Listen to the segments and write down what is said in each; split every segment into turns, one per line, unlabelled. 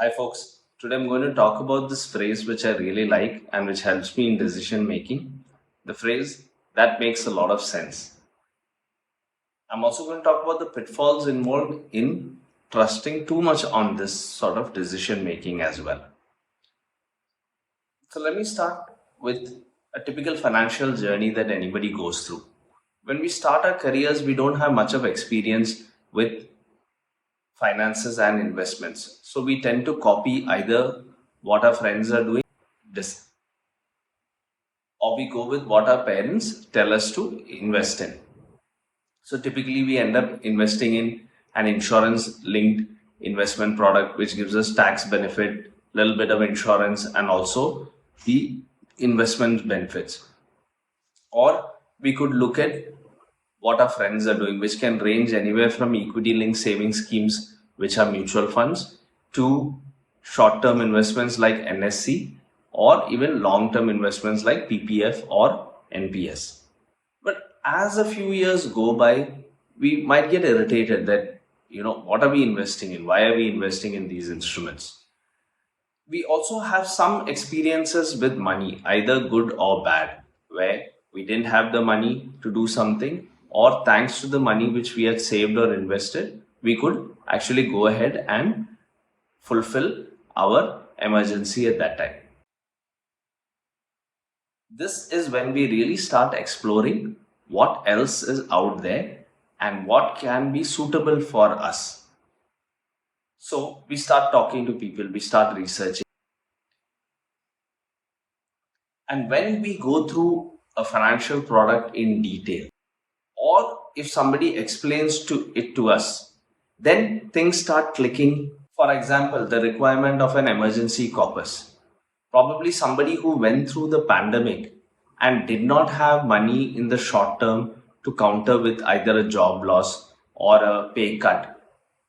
Hi folks, today I'm going to talk about this phrase which I really like and which helps me in decision making. The phrase that makes a lot of sense. I'm also going to talk about the pitfalls involved in trusting too much on this sort of decision making as well. So let me start with a typical financial journey that anybody goes through. When we start our careers, we don't have much of experience with finances and investments. So we tend to copy either what our friends are doing, or we go with what our parents tell us to invest in. So typically, we end up investing in an insurance linked investment product, which gives us tax benefit, little bit of insurance, and also the investment benefits. Or we could look at what our friends are doing, which can range anywhere from equity linked saving schemes, which are mutual funds, to short term investments like NSC, or even long term investments like PPF or NPS. But as a few years go by, we might get irritated that, what are we investing in? Why are we investing in these instruments? We also have some experiences with money, either good or bad, where we didn't have the money to do something, or thanks to the money which we had saved or invested, we could actually go ahead and fulfill our emergency at that time. This is when we really start exploring what else is out there and what can be suitable for us. So we start talking to people, we start researching. And when we go through a financial product in detail, or if somebody explains it to us, then things start clicking. For example, the requirement of an emergency corpus. Probably somebody who went through the pandemic and did not have money in the short term to counter with either a job loss or a pay cut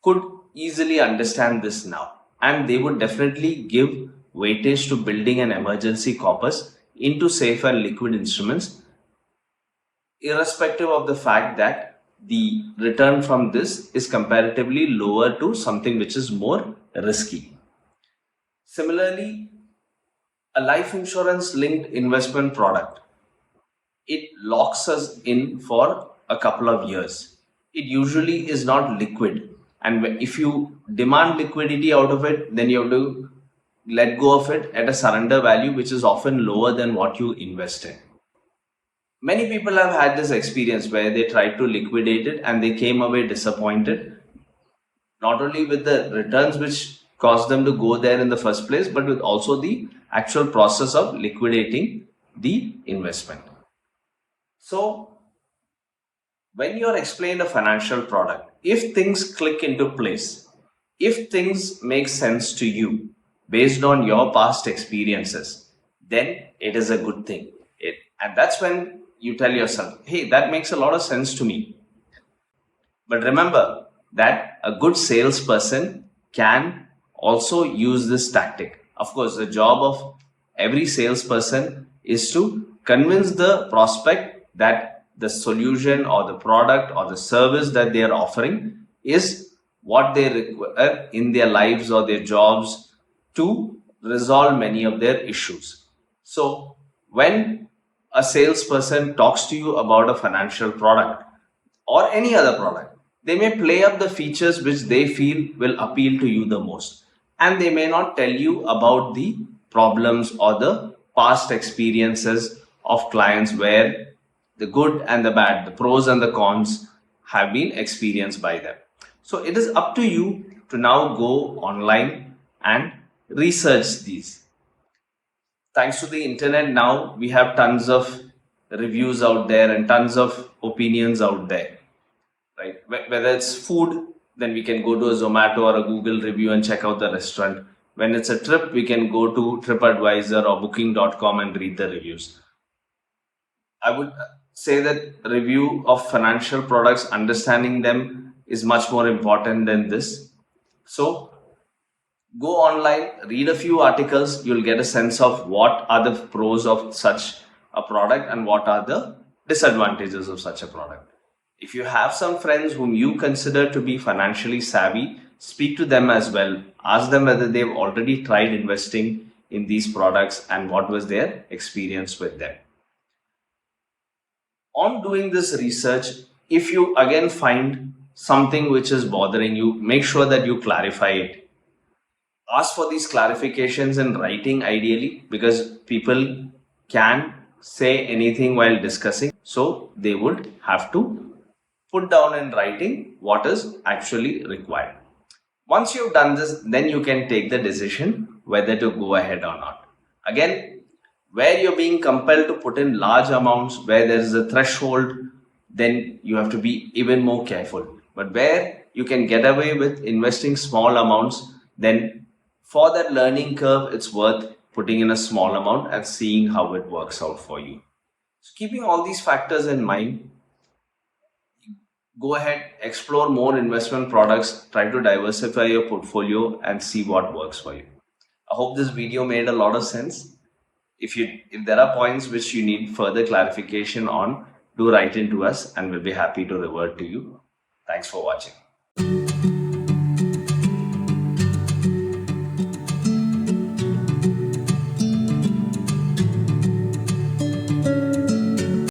could easily understand this now. And they would definitely give weightage to building an emergency corpus into safe and liquid instruments, irrespective of the fact that the return from this is comparatively lower to something which is more risky. Similarly, a life insurance linked investment product, it locks us in for a couple of years. It usually is not liquid, and if you demand liquidity out of it, then you have to let go of it at a surrender value which is often lower than what you invest in. Many people have had this experience where they tried to liquidate it and they came away disappointed, not only with the returns which caused them to go there in the first place, but with also the actual process of liquidating the investment. So, when you're explained a financial product, if things click into place, if things make sense to you based on your past experiences, then it is a good thing. And that's when you tell yourself, hey, that makes a lot of sense to me. But remember that a good salesperson can also use this tactic. Of course, the job of every salesperson is to convince the prospect that the solution or the product or the service that they are offering is what they require in their lives or their jobs to resolve many of their issues. So, when a salesperson talks to you about a financial product or any other product, they may play up the features which they feel will appeal to you the most. And they may not tell you about the problems or the past experiences of clients where the good and the bad, the pros and the cons have been experienced by them. So it is up to you to now go online and research these. Thanks to the internet, now we have tons of reviews out there and tons of opinions out there, right? Whether it's food, then we can go to a Zomato or a Google review and check out the restaurant. When it's a trip, we can go to TripAdvisor or Booking.com and read the reviews. I would say that review of financial products, understanding them is much more important than this. So go online, read a few articles, you'll get a sense of what are the pros of such a product and what are the disadvantages of such a product. If you have some friends whom you consider to be financially savvy, speak to them as well. Ask them whether they've already tried investing in these products and what was their experience with them. On doing this research, if you again find something which is bothering you, make sure that you clarify it. Ask for these clarifications in writing ideally, because people can say anything while discussing, so they would have to put down in writing what is actually required. Once you've done this, then you can take the decision whether to go ahead or not. Again, where you're being compelled to put in large amounts, where there is a threshold, then you have to be even more careful. But where you can get away with investing small amounts, then for that learning curve, it's worth putting in a small amount and seeing how it works out for you. So keeping all these factors in mind, go ahead, explore more investment products, try to diversify your portfolio and see what works for you. I hope this video made a lot of sense. If there are points which you need further clarification on, do write into us and we'll be happy to revert to you. Thanks for watching.